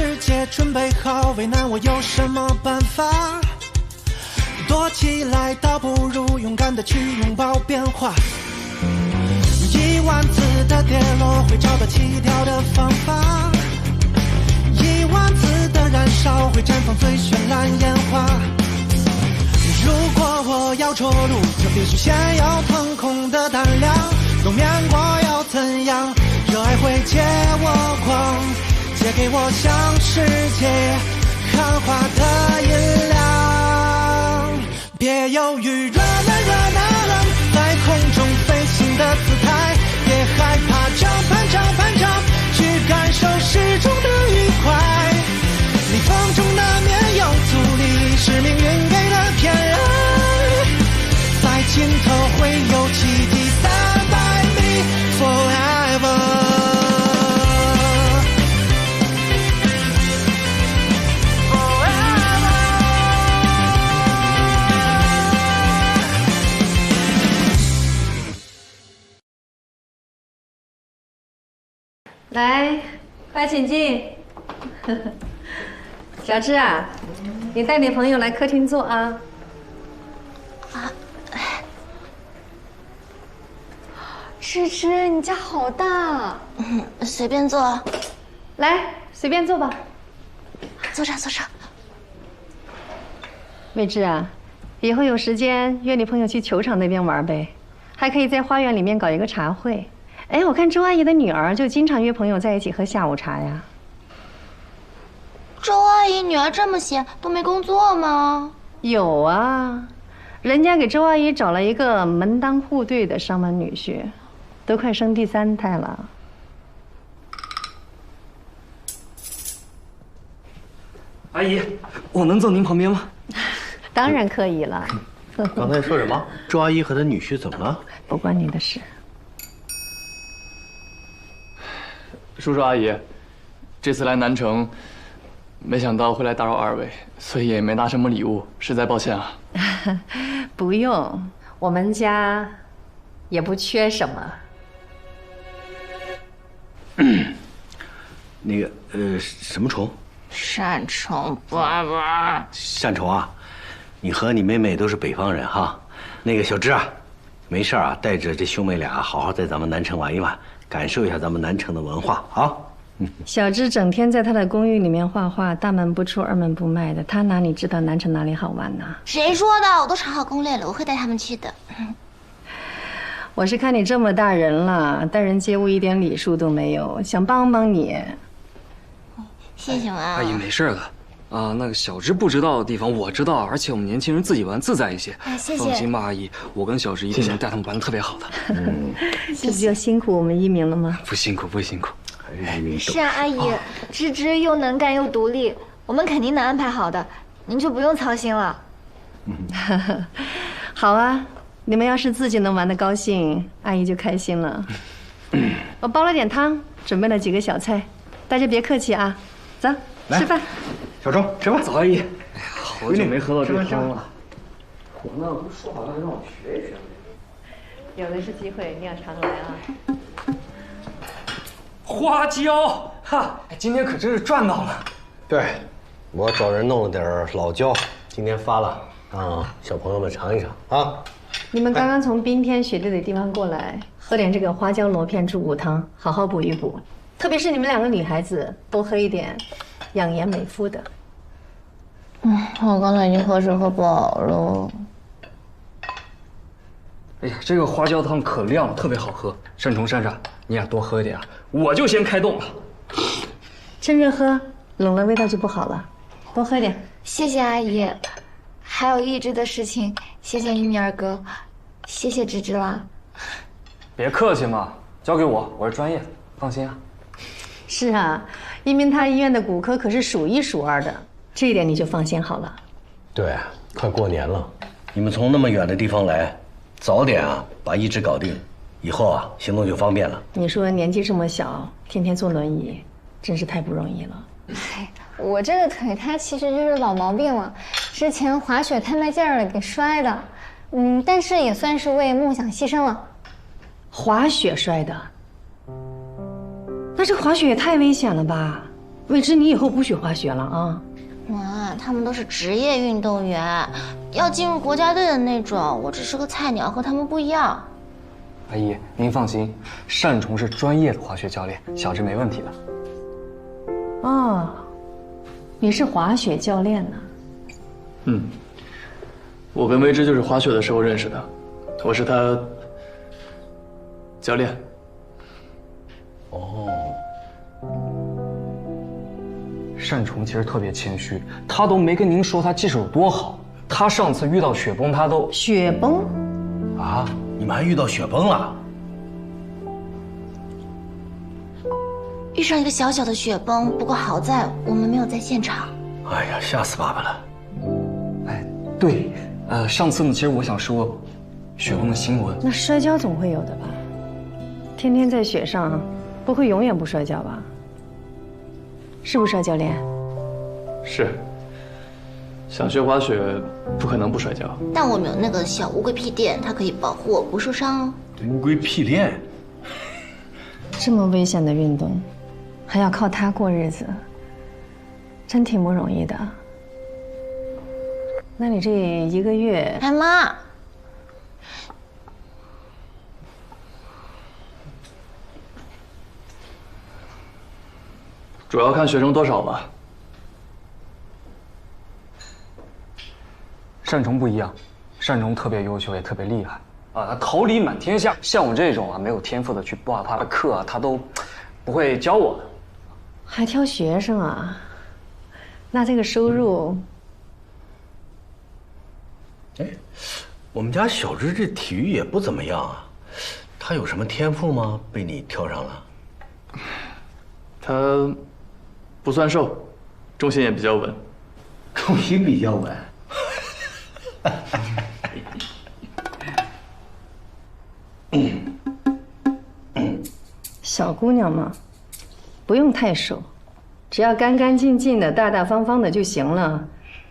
世界准备好，为难我有什么办法？躲起来倒不如勇敢的去拥抱变化。10000次的跌落会找到起跳的方法，10000次的燃烧会绽放最绚烂烟花。如果我要着陆，就必须先有腾空的胆量。冬眠过要怎样？热爱会借我光，借给我向世界喊话的音量。别犹豫，热辣热辣辣，在空中飞行的姿态。别害怕，张盼张盼张，去感受诗中的愉快。逆风中难免有阻力，是命运给的偏爱。在尽头会有奇迹，300米 forever。来，快请进。小芝啊，你带你朋友来客厅坐啊。芝芝，你家好大。随便坐。来，随便坐吧。坐这，坐这。魏芝啊，以后有时间约你朋友去球场那边玩呗，还可以在花园里面搞一个茶会。哎，我看周阿姨的女儿就经常约朋友在一起喝下午茶呀。周阿姨女儿这么闲，都没工作吗？有啊，人家给周阿姨找了一个门当户对的上门女婿，都快生第3胎了。阿姨，我能坐您旁边吗？当然可以了。刚才说什么？周阿姨和她女婿怎么了？不关你的事。叔叔阿姨，这次来南城，没想到会来打扰2位，所以也没拿什么礼物，实在抱歉啊。不用，我们家也不缺什么。那个什么虫？扇虫，爸爸。扇虫啊！你和你妹妹都是北方人哈。那个小芝啊，没事啊，带着这兄妹俩好好在咱们南城玩一玩。感受一下咱们南城的文化啊！小芝整天在她的公寓里面画画，大门不出二门不迈的，她哪里知道南城哪里好玩呢？谁说的？我都查好攻略了，我会带他们去的。我是看你这么大人了，待人接物一点礼数都没有，想帮帮你。谢谢妈妈。阿姨没事的，啊，那个小芝不知道的地方我知道，而且我们年轻人自己玩自在一些。哎，谢谢。放心吧，阿姨，我跟小芝一定能带他们玩得特别好的。这不就辛苦我们一鸣了吗？不辛苦，不辛苦。是啊，阿姨，芝芝又能干又独立，我们肯定能安排好的，您就不用操心了。好啊，你们要是自己能玩得高兴，阿姨就开心了。我煲了点汤，准备了几个小菜，大家别客气啊，走，吃饭。小周，吃饭。走，阿姨。哎呀，好久没喝到这汤了。我呢，不是说好了让我学一学吗？有的是机会，你要常来啊。花椒，哈，今天可真是赚到了。对，我找人弄了点老椒，今天发了，让小朋友们尝一尝啊。你们刚刚从冰天雪地的地方过来，喝点这个花椒螺片猪骨汤，好好补一补。特别是你们2个女孩子，多喝一点养颜美肤的。我刚才已经喝水喝饱了。哎呀，这个花椒汤可亮了，特别好喝。山虫珊珊，你俩多喝一点啊，我就先开动了。趁热喝，冷了味道就不好了。多喝点。谢谢阿姨，还有一直的事情，谢谢你二哥，谢谢芝芝啦。别客气嘛，交给我，我是专业的，放心啊。是啊，一鸣他医院的骨科可是数1数2的，这一点你就放心好了。对，快过年了，你们从那么远的地方来，早点啊把移植搞定，以后啊行动就方便了。你说年纪这么小，天天坐轮椅，真是太不容易了。我这个腿它其实就是老毛病了，之前滑雪太卖劲儿了给摔的，但是也算是为梦想牺牲了。滑雪摔的？那这滑雪也太危险了吧？未知你以后不许滑雪了啊！妈，他们都是职业运动员，要进入国家队的那种。我只是个菜鸟，和他们不一样。阿姨，您放心，单崇是专业的滑雪教练，小芝没问题的。哦，你是滑雪教练呢？嗯，我跟未知就是滑雪的时候认识的，我是他教练。哦，单崇其实特别谦虚，他都没跟您说他技术有多好。他上次遇到雪崩，他都雪崩？啊，你们还遇到雪崩了？遇上一个小小的雪崩，不过好在我们没有在现场。哎呀，吓死爸爸了！哎，对，上次呢，其实我想说，雪崩的新闻。那摔跤总会有的吧？天天在雪上，不会永远不摔跤吧？是不是啊，教练？是。想学滑雪，不可能不摔跤。但我们有那个小乌龟屁垫，它可以保护我不受伤哦。乌龟屁垫，这么危险的运动，还要靠它过日子，真挺不容易的。那你这1个月，哎妈，主要看学生多少吧。单崇不一样，单崇特别优秀，也特别厉害啊，他桃李满天下。像我这种啊没有天赋的去报他的课啊，他都不会教我的。还挑学生啊？那这个收入……哎，我们家小芝这体育也不怎么样啊，她有什么天赋吗？被你挑上了？他不算瘦，重心也比较稳。重心比较稳。小姑娘嘛，不用太瘦，只要干干净净的、大大方方的就行了。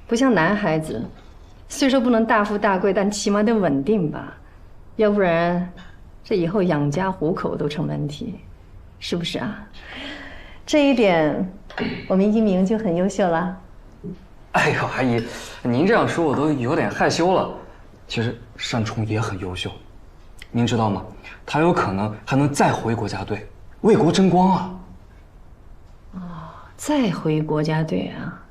不像男孩子，虽说不能大富大贵，但起码得稳定吧，要不然这以后养家糊口都成问题，是不是啊？这一点，我们一鸣就很优秀了。哎呦，阿姨，您这样说我都有点害羞了。其实单崇也很优秀，您知道吗？他有可能还能再回国家队，为国争光啊！哦，再回国家队啊，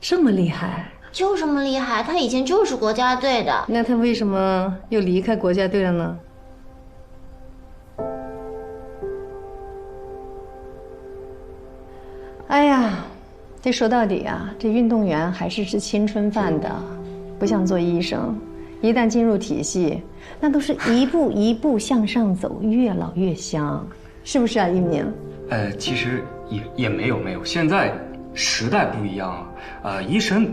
这么厉害？就这么厉害，他以前就是国家队的。那他为什么又离开国家队了呢？哎呀，这说到底啊，这运动员还是吃青春饭的，不像做医生，一旦进入体系，那都是一步一步向上走，越老越香，是不是啊，一鸣？其实也没有，现在时代不一样了，医生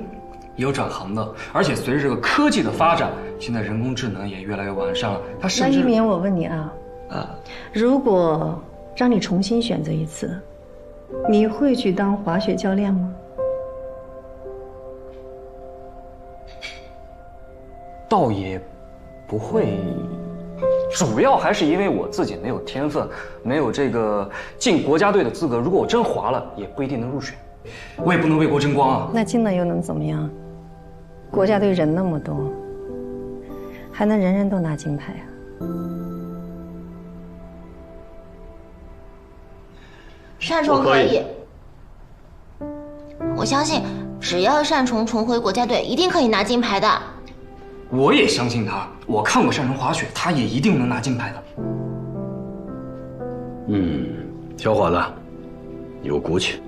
也有转行的，而且随着这个科技的发展，现在人工智能也越来越完善了。他甚至……那一鸣，我问你啊，如果让你重新选择一次，你会去当滑雪教练吗？倒也不会，主要还是因为我自己没有天分，没有这个进国家队的资格。如果我真滑了，也不一定能入选，我也不能为国争光啊。那进了又能怎么样？国家队人那么多，还能人人都拿金牌啊？单崇可以，我相信，只要单崇重回国家队，一定可以拿金牌的。我也相信他，我看过单崇滑雪，他也一定能拿金牌的。小伙子，有骨气。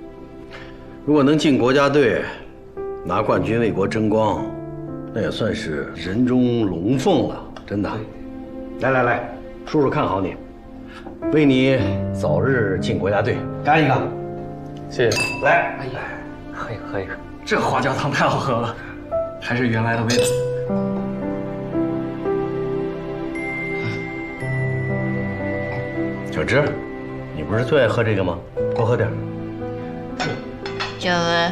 如果能进国家队，拿冠军为国争光，那也算是人中龙凤了，真的。来，叔叔看好你，为你早日进国家队干一个。谢谢。来，哎呀，喝一个，这花椒汤太好喝了，还是原来的味道。小芝，你不是最爱喝这个吗？多喝点。这位。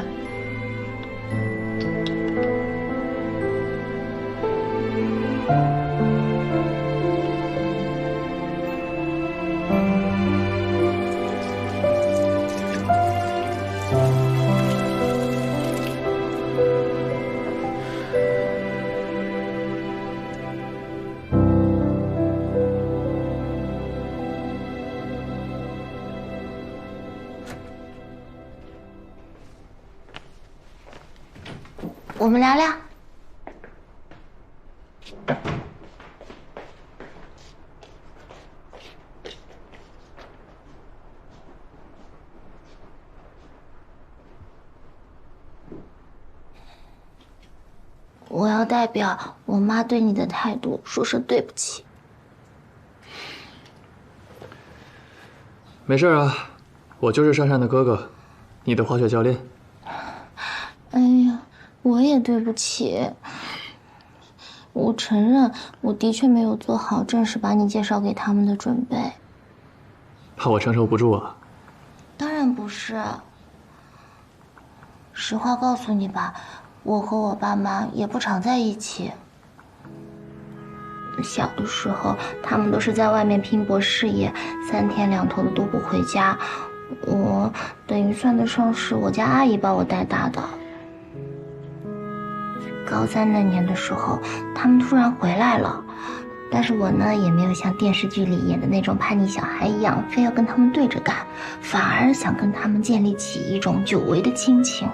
我们聊聊。我要代表我妈对你的态度说声对不起。没事啊，我就是珊珊的哥哥，你的滑雪教练。哎呀，我也对不起。我承认，我的确没有做好正式把你介绍给他们的准备。怕我承受不住啊？当然不是。实话告诉你吧，我和我爸妈也不常在一起。小的时候，他们都是在外面拼搏事业，3天2头的都不回家。我等于算得上是我家阿姨把我带大的。高3那年的时候，他们突然回来了，但是我呢也没有像电视剧里演的那种叛逆小孩一样，非要跟他们对着干，反而想跟他们建立起一种久违的亲情。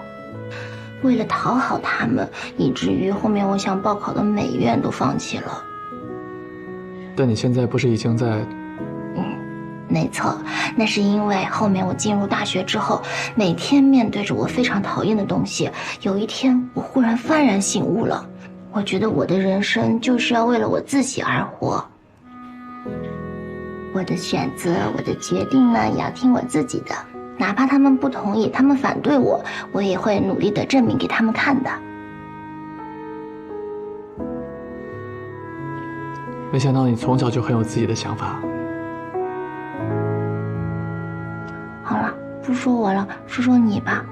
为了讨好他们，以至于后面我想报考的美院都放弃了。但你现在不是已经在……没错，那是因为后面我进入大学之后，每天面对着我非常讨厌的东西，有一天我忽然幡然醒悟了，我觉得我的人生就是要为了我自己而活。我的选择，我的决定呢，也要听我自己的，哪怕他们不同意，他们反对我，我也会努力的证明给他们看的。没想到你从小就很有自己的想法。好了，不说我了，说说你吧。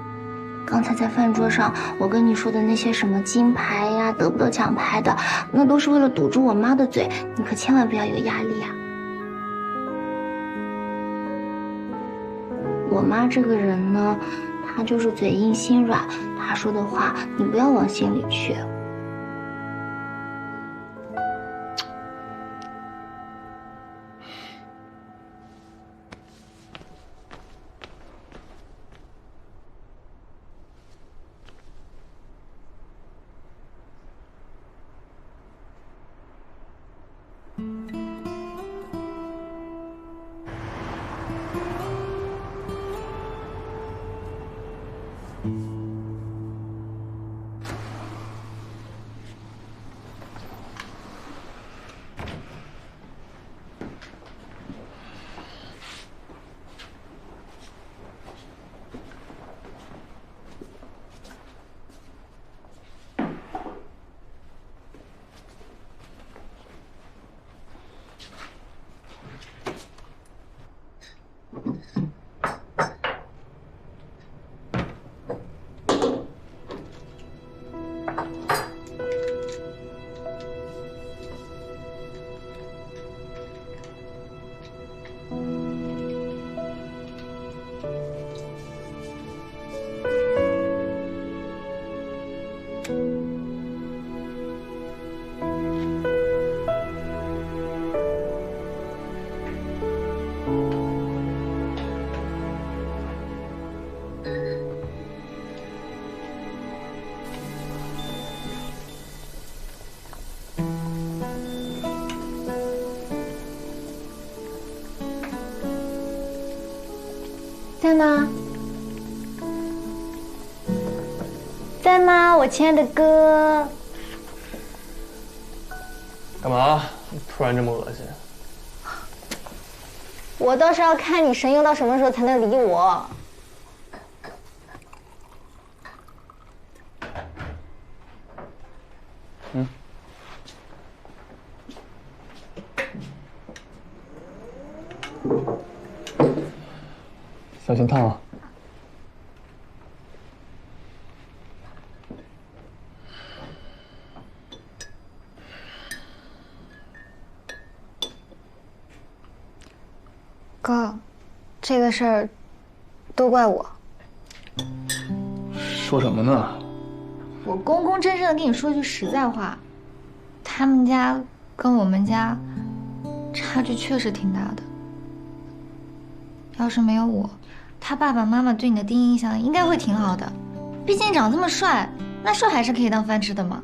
刚才在饭桌上，我跟你说的那些什么金牌呀，得不得奖牌的，那都是为了堵住我妈的嘴，你可千万不要有压力啊。我妈这个人呢，她就是嘴硬心软，她说的话你不要往心里去。在吗？在吗，我亲爱的哥？干嘛？突然这么恶心？我倒是要看你神游到什么时候才能理我。嗯。小心烫啊！哥，这个事儿都怪我。说什么呢？我公公真正的跟你说句实在话，他们家跟我们家差距确实挺大的。要是没有我，他爸爸妈妈对你的第一印象应该会挺好的。毕竟你长这么帅，那瘦还是可以当饭吃的嘛。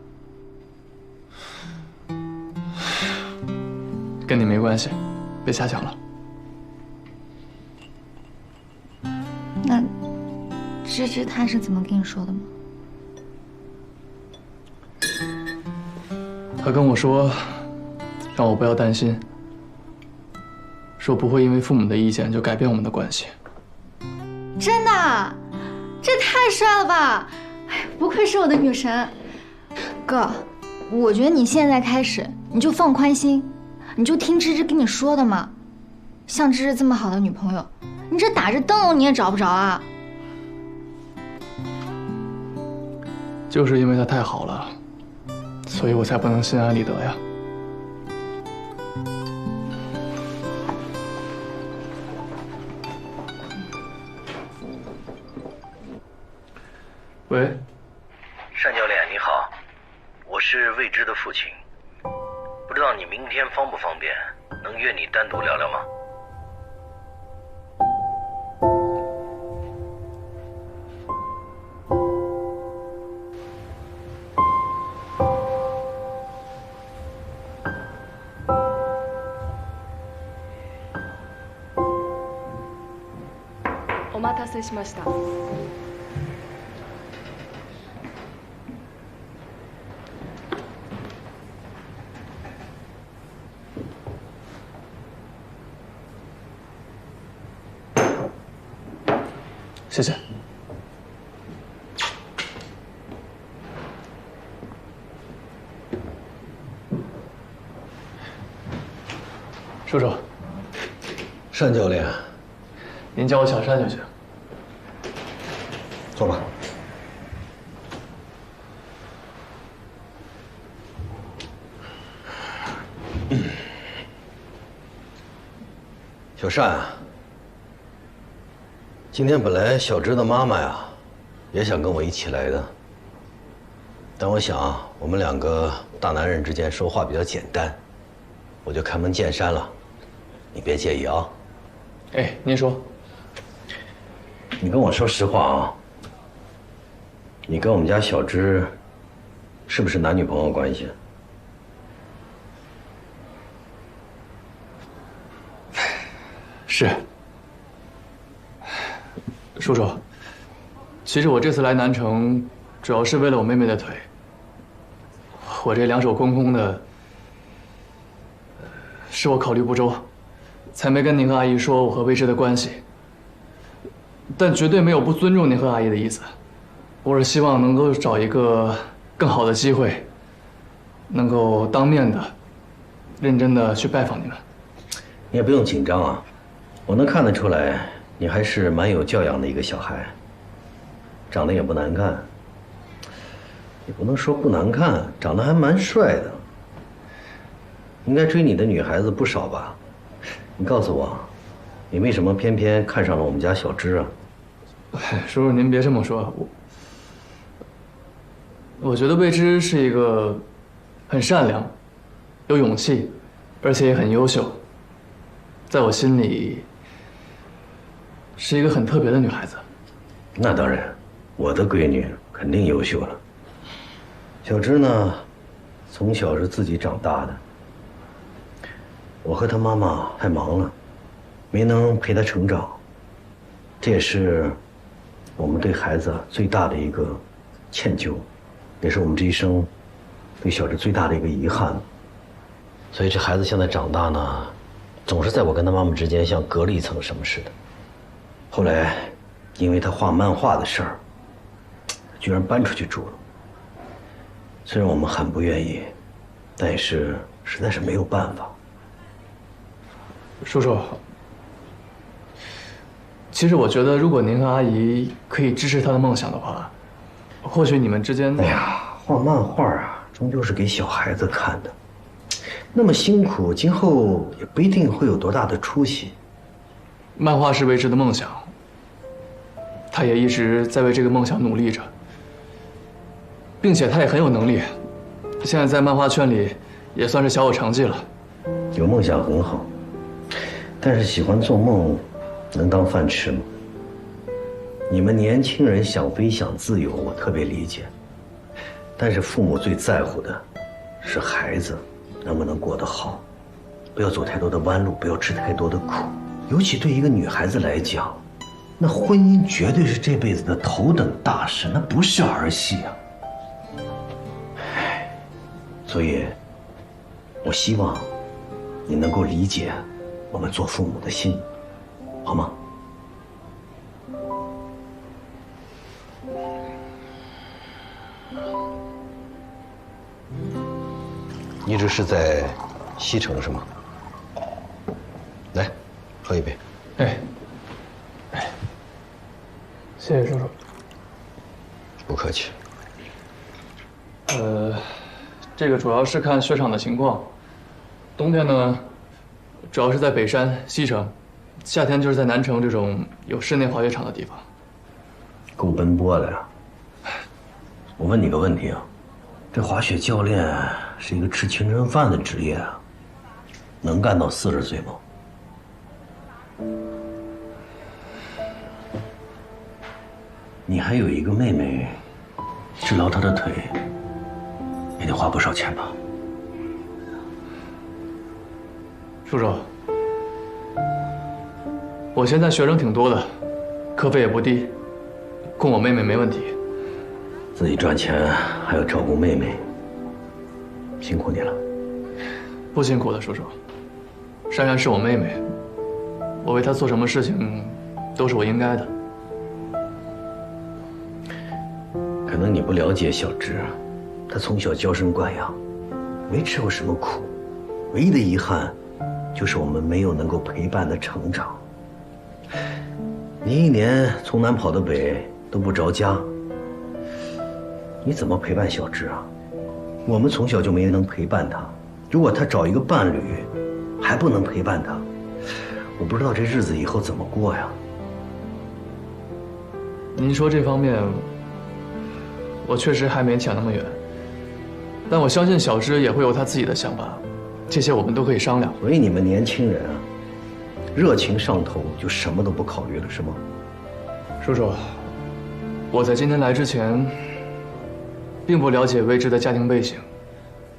跟你没关系，别瞎想了。那芝芝她是怎么跟你说的吗？他跟我说，让我不要担心，说不会因为父母的意见就改变我们的关系。真的？这太帅了吧！哎，不愧是我的女神。哥，我觉得你现在开始你就放宽心，你就听芝芝跟你说的嘛。像芝芝这么好的女朋友，你这打着灯笼你也找不着啊。就是因为她太好了，所以我才不能心安理得呀。喂，单教练你好，我是未知的父亲，不知道你明天方不方便，能约你单独聊聊吗？お待たせしました。谢谢。叔叔，单教练，您叫我小单就行。坐吧。小单啊，今天本来小芝的妈妈呀，也想跟我一起来的，但我想啊，我们两个大男人之间说话比较简单，我就开门见山了，你别介意啊。哎，您说。你跟我说实话啊，你跟我们家小芝是不是男女朋友关系？是。叔叔，其实我这次来南城，主要是为了我妹妹的腿。我这两手空空的，是我考虑不周，才没跟您和阿姨说我和未知的关系。但绝对没有不尊重您和阿姨的意思。我是希望能够找一个更好的机会，能够当面的、认真的去拜访你们。你也不用紧张啊，我能看得出来，你还是蛮有教养的一个小孩，长得也不难看，也不能说不难看，长得还蛮帅的。应该追你的女孩子不少吧？你告诉我，你为什么偏偏看上了我们家小芝啊？叔叔，您别这么说，我觉得未知是一个很善良、有勇气，而且也很优秀，在我心里是一个很特别的女孩子。那当然，我的闺女肯定优秀了。小芝呢，从小是自己长大的，我和她妈妈太忙了，没能陪她成长，这也是我们对孩子最大的一个歉疚，也是我们这一生对小芝最大的一个遗憾。所以这孩子现在长大呢，总是在我跟他妈妈之间像隔了一层什么似的。后来，因为他画漫画的事儿，居然搬出去住了。虽然我们很不愿意，但也是实在是没有办法。叔叔，其实我觉得，如果您和阿姨可以支持她的梦想的话，或许你们之间……哎呀，画漫画啊，终究是给小孩子看的，那么辛苦，今后也不一定会有多大的出息。漫画是未知的梦想，他也一直在为这个梦想努力着，并且他也很有能力，现在在漫画圈里也算是小有成绩了。有梦想很好，但是喜欢做梦，能当饭吃吗？你们年轻人想飞想自由，我特别理解，但是父母最在乎的是孩子能不能过得好，不要走太多的弯路，不要吃太多的苦。尤其对一个女孩子来讲，那婚姻绝对是这辈子的头等大事，那不是儿戏啊。所以，我希望你能够理解我们做父母的心，好吗？你一直是在西城是吗？来，喝一杯。哎，谢谢叔叔。不客气。这个主要是看雪场的情况。冬天呢，主要是在北山、西城；夏天就是在南城这种有室内滑雪场的地方。够奔波的呀。我问你个问题啊，这滑雪教练是一个吃青春饭的职业啊，能干到40岁吗？你还有一个妹妹，治疗她的腿也得花不少钱吧？叔叔，我现在学生挺多的，课费也不低，供我妹妹没问题。自己赚钱还要照顾妹妹，辛苦你了。不辛苦的，叔叔。珊珊是我妹妹，我为她做什么事情都是我应该的。可能你不了解小芝，她从小娇生惯养，没吃过什么苦，唯一的遗憾就是我们没有能够陪伴她成长。你一年从南跑到北都不着家，你怎么陪伴小芝啊？我们从小就没能陪伴她，如果她找一个伴侣还不能陪伴她，我不知道这日子以后怎么过呀。您说这方面，我确实还没想那么远，但我相信小芝也会有她自己的想法，这些我们都可以商量。所以你们年轻人啊，热情上头就什么都不考虑了，是吗？叔叔，我在今天来之前，并不了解未知的家庭背景，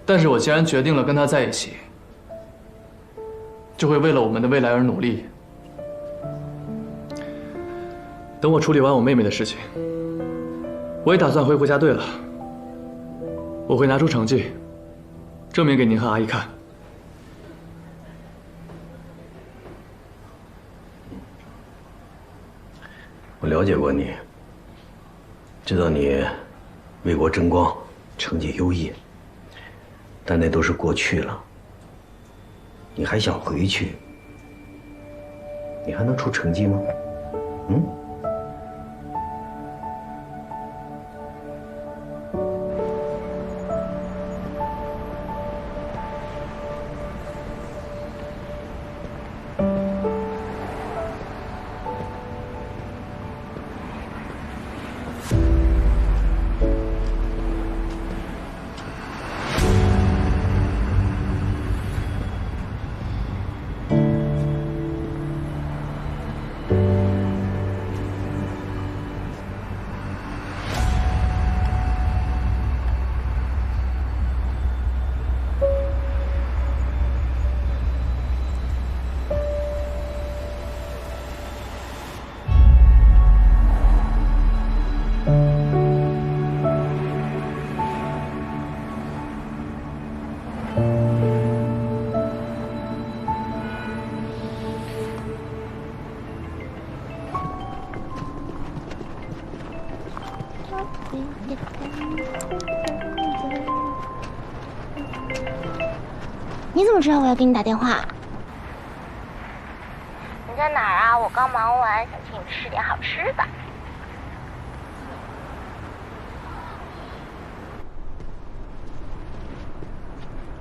但是我既然决定了跟他在一起，就会为了我们的未来而努力。等我处理完我妹妹的事情，我也打算回国家队了。我会拿出成绩，证明给您和阿姨看。我了解过你，知道你为国争光，成绩优异，但那都是过去了。你还想回去？你还能出成绩吗？嗯？你怎么知道我要给你打电话？你在哪儿啊？我刚忙完，想请你吃点好吃的。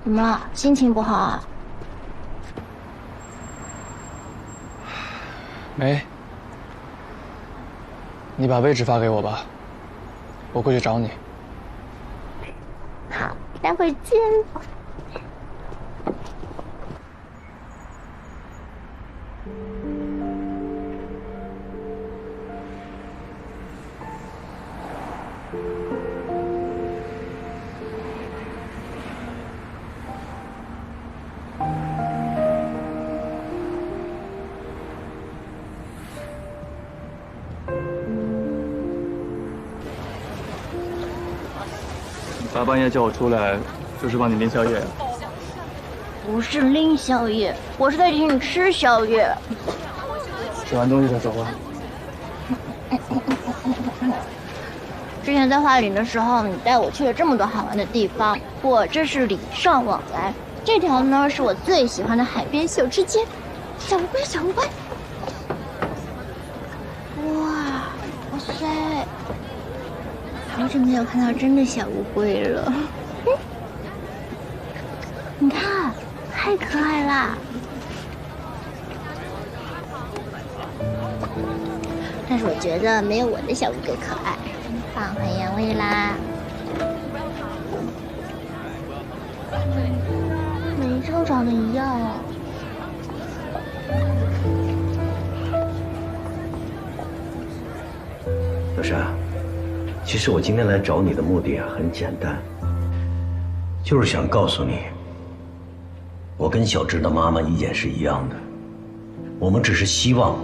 怎么了？心情不好啊？没。你把位置发给我吧，我过去找你。好，待会儿见。大半夜叫我出来，就是帮你拎宵夜啊？不是拎宵夜，我是在请你吃宵夜。吃完东西再说话。之前在花岭的时候，你带我去了这么多好玩的地方，我这是礼尚往来。这条呢是我最喜欢的海边小吃街，小乌龟，小乌龟。哇塞，好久没有看到真的小乌龟了。你看，太可爱啦！但是我觉得没有我的小乌龟可爱。放回原位啦，每一张长得一样啊。小山，其实我今天来找你的目的很简单，就是想告诉你，我跟小芝的妈妈意见是一样的，我们只是希望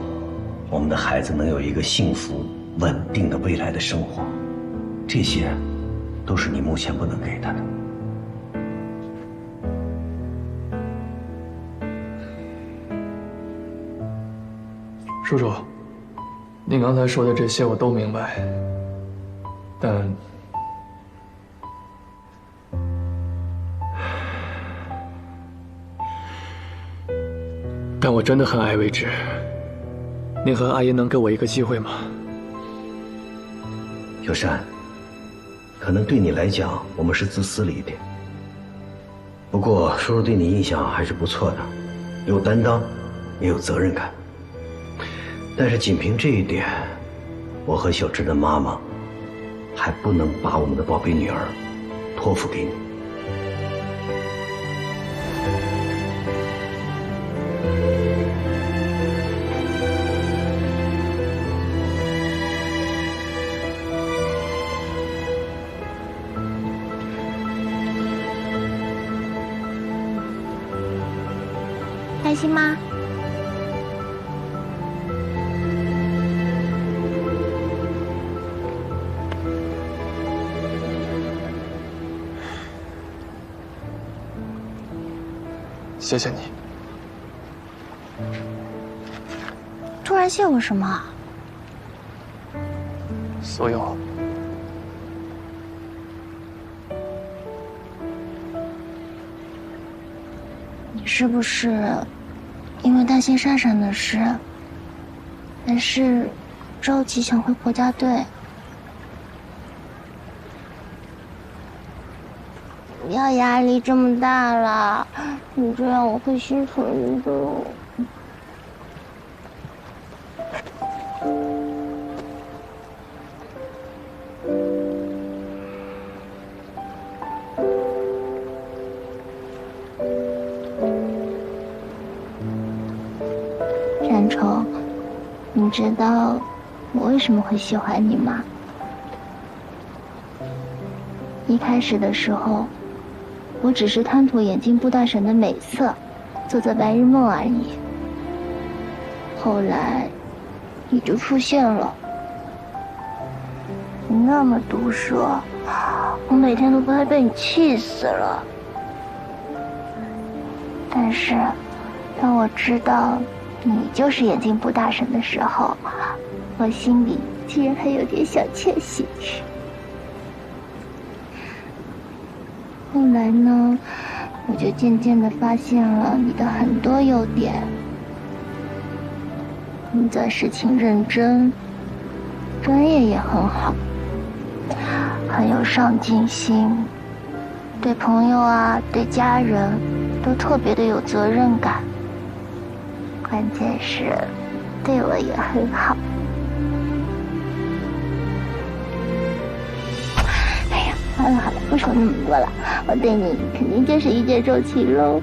我们的孩子能有一个幸福稳定的未来的生活，这些都是你目前不能给他的。叔叔，你刚才说的这些我都明白，但我真的很爱未知。您和阿姨能给我一个机会吗？小山，可能对你来讲，我们是自私了一点。不过叔叔对你印象还是不错的，有担当，也有责任感。但是仅凭这一点，我和小芝的妈妈还不能把我们的宝贝女儿托付给你。开心吗？谢谢你。突然谢我什么？所有。你是不是因为担心珊珊的事，还是着急想回国家队？不要压力这么大了，你这样我会心疼的。山愁，你知道我为什么会喜欢你吗？一开始的时候，我只是贪图眼镜布大婶的美色，做做白日梦而已。后来，你就出现了。你那么毒舌，我每天都快被你气死了。但是，当我知道你就是眼镜布大婶的时候，我心里竟然还有点小窃喜。后来呢，我就渐渐地发现了你的很多优点。你做事情认真，专业也很好，很有上进心，对朋友啊，对家人都特别的有责任感。关键是，对我也很好。哎呀，好了好了，不说那么多了，我对你肯定就是一见钟情喽。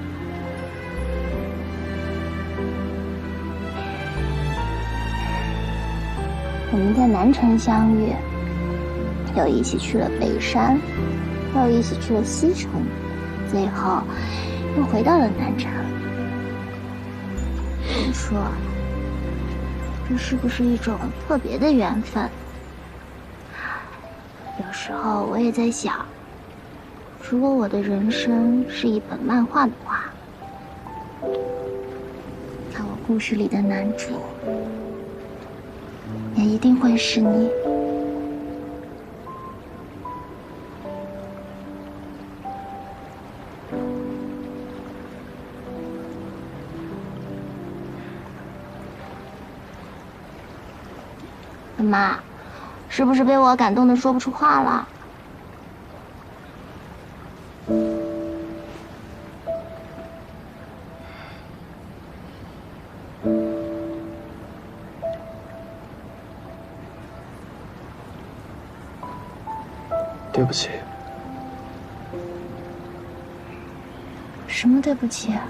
我们在南城相遇，又一起去了北山，又一起去了西城，最后又回到了南城。你说，这是不是一种特别的缘分？有时候我也在想，如果我的人生是一本漫画的话，那我故事里的男主也一定会是你。妈，是不是被我感动的说不出话了？对不起。什么对不起啊？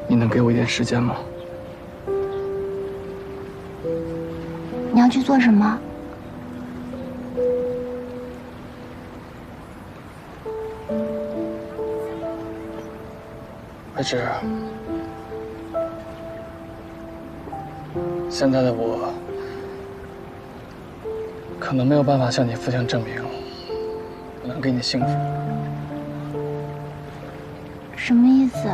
你能给我一点时间吗？你要去做什么？慧芝，现在的我可能没有办法向你父亲证明我能给你幸福。什么意思？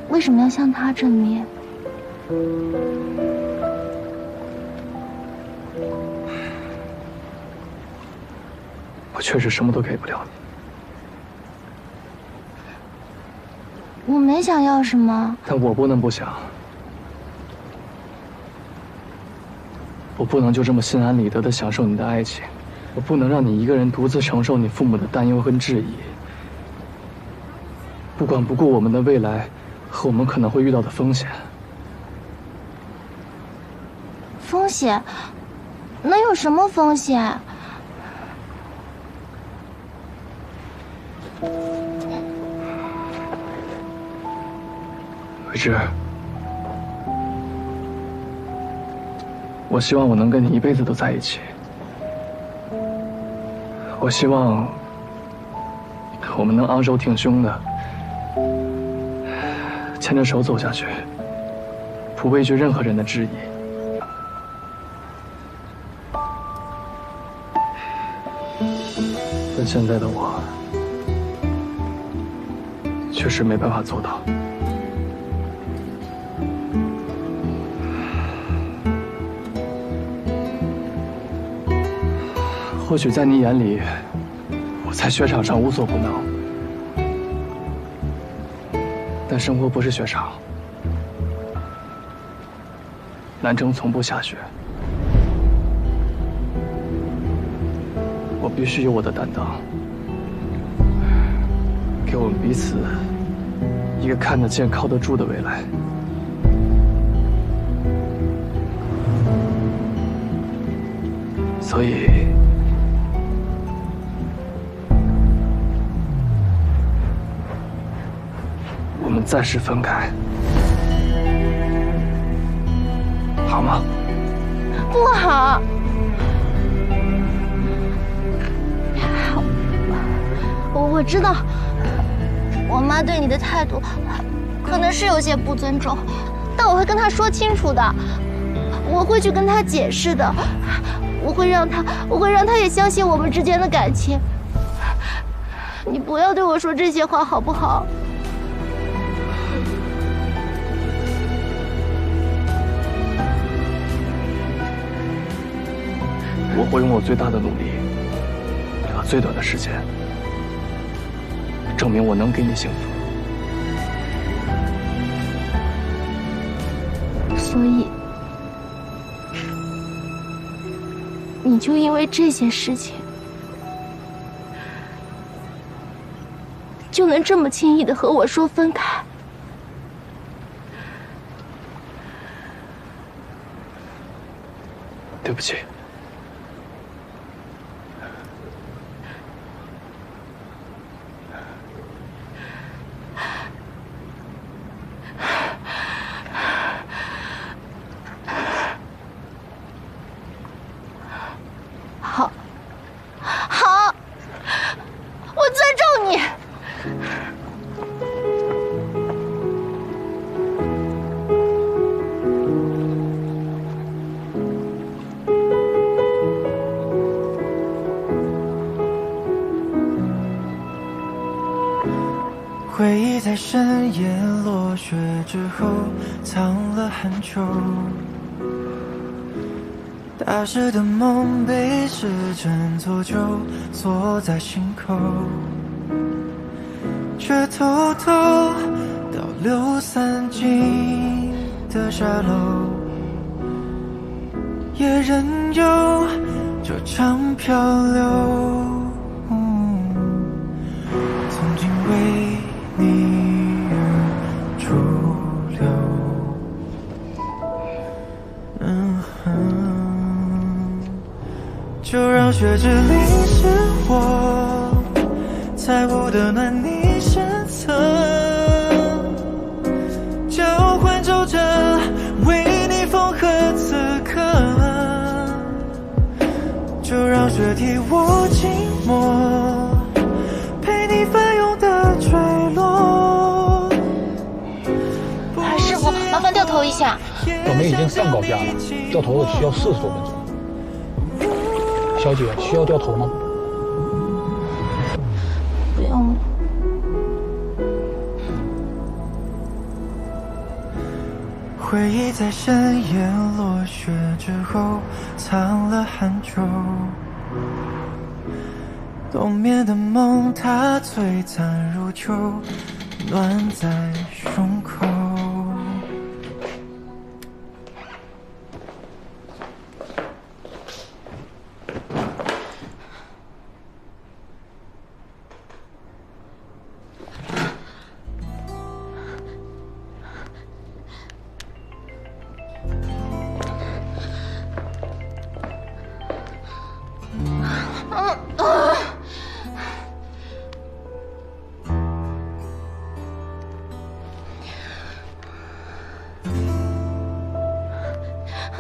为什么要向他证明？我确实什么都给不了你。我没想要什么，但我不能不想。我不能就这么心安理得地享受你的爱情，我不能让你一个人独自承受你父母的担忧和质疑，不管不顾我们的未来和我们可能会遇到的风险。风险？能有什么风险？慧芝，我希望我能跟你一辈子都在一起。我希望我们能昂首挺胸的牵着手走下去，不畏惧任何人的质疑。但现在的我确实没办法做到。或许在你眼里，我在雪场上无所不能，但生活不是雪场，南城从不下雪。我必须有我的担当，给我们彼此一个看得见、靠得住的未来。所以，我们暂时分开，好吗？不好。我知道，我妈对你的态度可能是有些不尊重，但我会跟她说清楚的，我会去跟她解释的，我会让她也相信我们之间的感情。你不要对我说这些话，好不好？我会用我最大的努力和最短的时间，证明我能给你幸福。所以，你就因为这些事情，就能这么轻易的和我说分开？对不起。好，我尊重你。在深夜落雪之后藏了很久，大师的梦被时针做旧，锁在心口，却偷偷倒流散进的沙漏，也任由这场漂流。曾经为你而驻留，就让雪之淋湿我，猜不得暖你身侧，交换皱褶，为你缝合此刻，就让雪替我静默，陪你翻涌的坠落。师傅，麻烦掉头一下。我们已经上高架了，掉头需要40多分钟。小姐，需要掉头吗？不用。回忆在深夜落雪之后藏了很久，冬眠的梦它璀璨如秋，暖在胸口。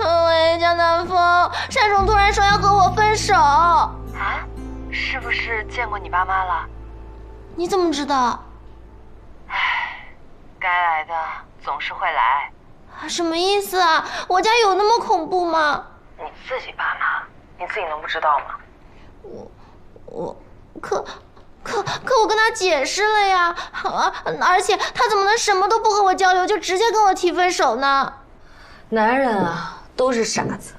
喂，江南风，单总突然说要和我分手。啊？是不是见过你爸妈了？你怎么知道？唉，该来的总是会来。什么意思啊？我家有那么恐怖吗？你自己爸妈，你自己能不知道吗？可我跟他解释了呀，而且他怎么能什么都不和我交流，就直接跟我提分手呢？男人啊，都是傻子，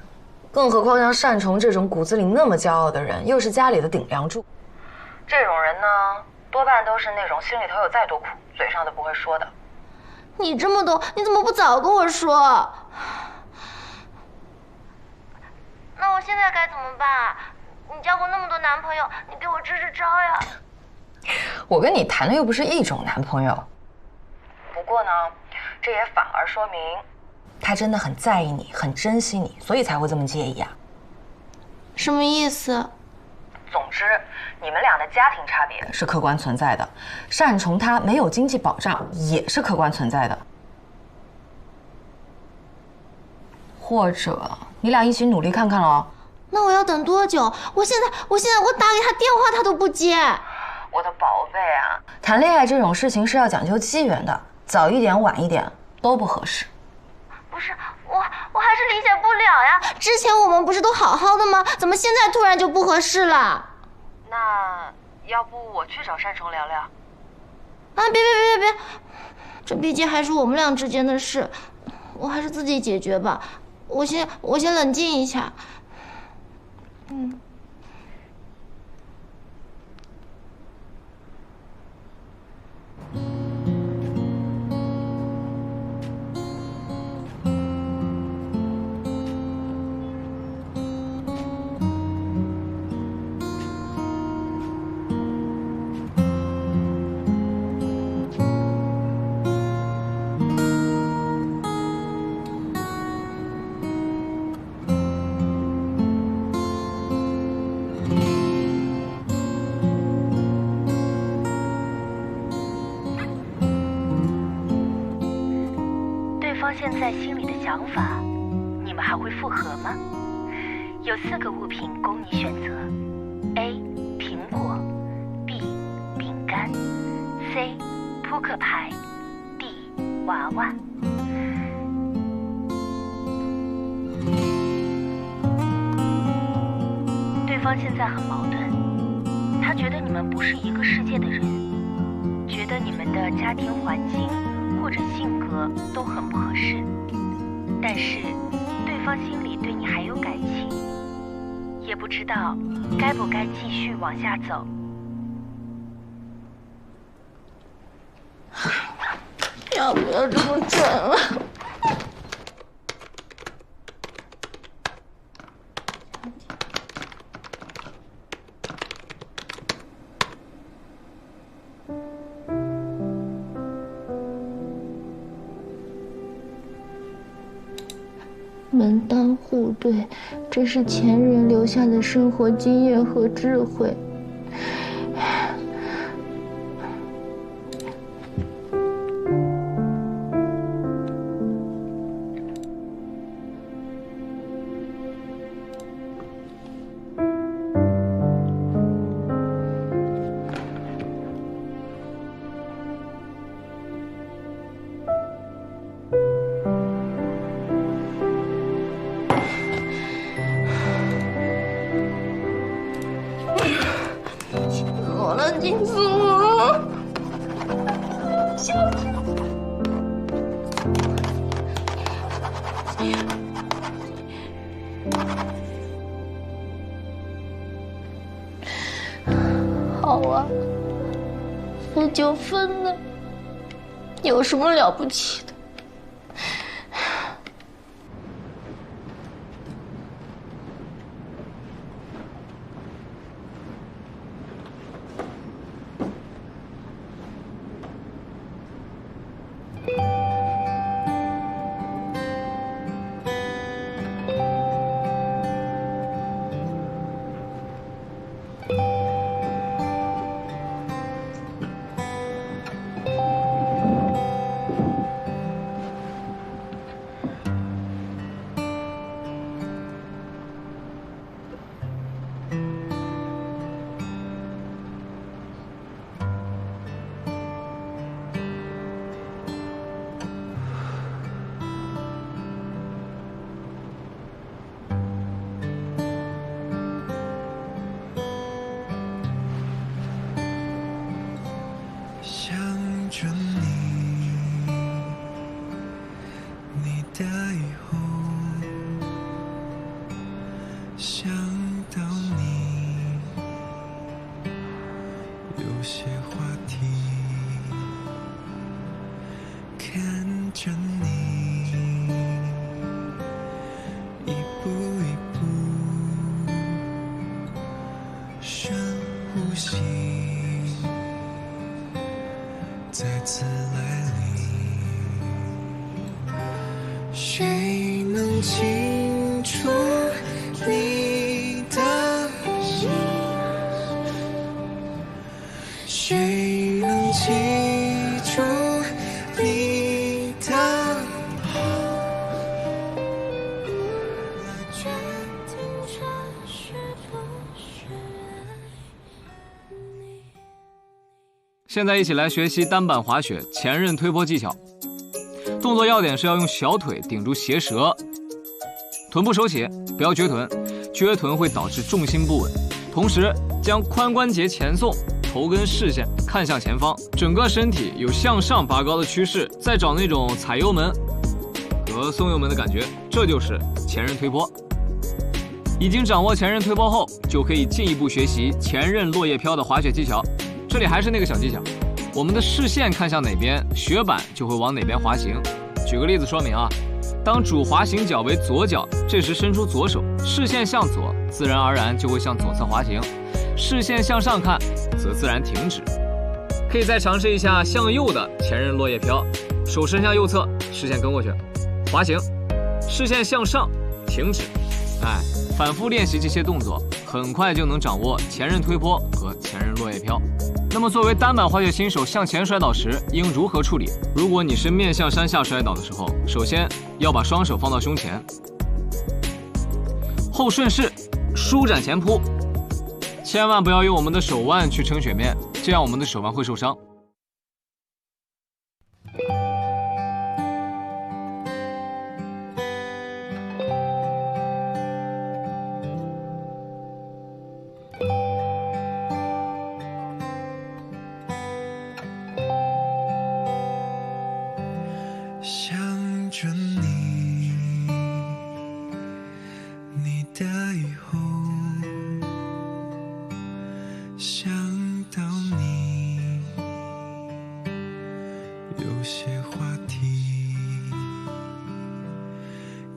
更何况像单崇这种骨子里那么骄傲的人，又是家里的顶梁柱。这种人呢，多半都是那种心里头有再多苦，嘴上都不会说的。你这么懂，你怎么不早跟我说？那我现在该怎么办啊？你交过那么多男朋友，你给我支支招呀！我跟你谈的又不是一种男朋友。不过呢，这也反而说明他真的很在意你，很珍惜你，所以才会这么介意啊。什么意思？总之，你们俩的家庭差别是客观存在的，单崇他没有经济保障也是客观存在的。或者你俩一起努力看看喽。那我要等多久？我现在我打给他电话他都不接。我的宝贝啊，谈恋爱这种事情是要讲究机缘的，早一点晚一点都不合适。不是，我还是理解不了呀。之前我们不是都好好的吗？怎么现在突然就不合适了？那要不我去找单崇聊聊？啊，别，这毕竟还是我们俩之间的事，我还是自己解决吧。我先冷静一下。现在心里的想法，你们还会复合吗？有4个物品供你选择 ：A. 苹果 ，B. 饼干 ，C. 扑克牌 ，D. 娃娃。对方现在很矛盾，他觉得你们不是一个世界的人，觉得你们的家庭环境或者性格都很不合适，但是对方心里对你还有感情，也不知道该不该继续往下走。要不要这么蠢啊？门当户对，这是前人留下的生活经验和智慧。我了，金子我，小子。好啊，分就分呢，有什么了不起的？想着你，你的以后，想到你，有些话题，看着你，一步一步，深呼吸。再次来临，谁能清楚你的心？谁能记住你的好？来决定这是不是你。现在一起来学习单板滑雪前刃推坡技巧。动作要点是要用小腿顶住鞋舌，臀部收起，不要撅臀，撅臀会导致重心不稳。同时将髋关节前送，头跟视线看向前方，整个身体有向上拔高的趋势，再找那种踩油门和松油门的感觉，这就是前刃推坡。已经掌握前刃推坡后，就可以进一步学习前刃落叶飘的滑雪技巧。这里还是那个小技巧，我们的视线看向哪边，雪板就会往哪边滑行。举个例子说明啊，当主滑行脚为左脚，这时伸出左手，视线向左，自然而然就会向左侧滑行；视线向上看，则自然停止。可以再尝试一下向右的前刃落叶飘，手伸向右侧，视线跟过去，滑行，视线向上，停止。反复练习这些动作，很快就能掌握前刃推坡和前刃落叶飘。那么作为单板滑雪新手向前摔倒时应如何处理？如果你是面向山下摔倒的时候，首先要把双手放到胸前，后顺势舒展前扑，千万不要用我们的手腕去撑雪面，这样我们的手腕会受伤。的以后，想到你，有些话题，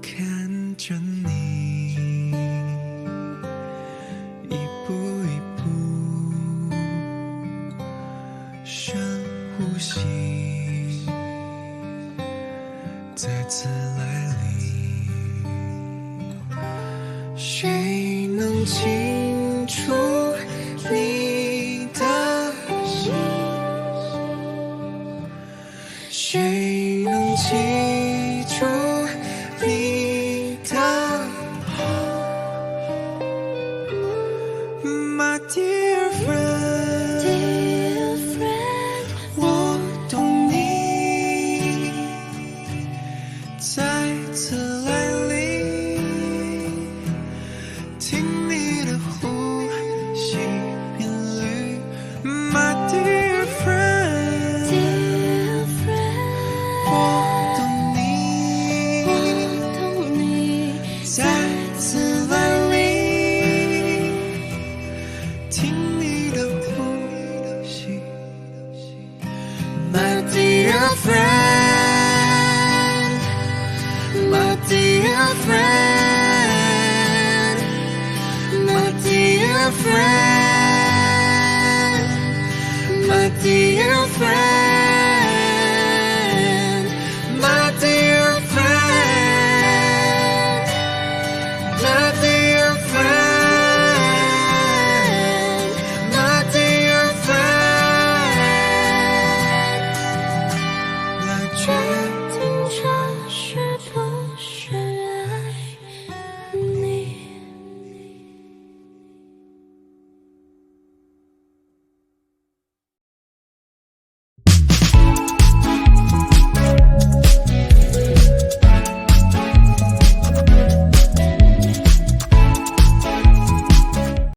看着你，一步一步，深呼吸，再次来临。谁能清楚你的心？谁能记住你的好？马蹄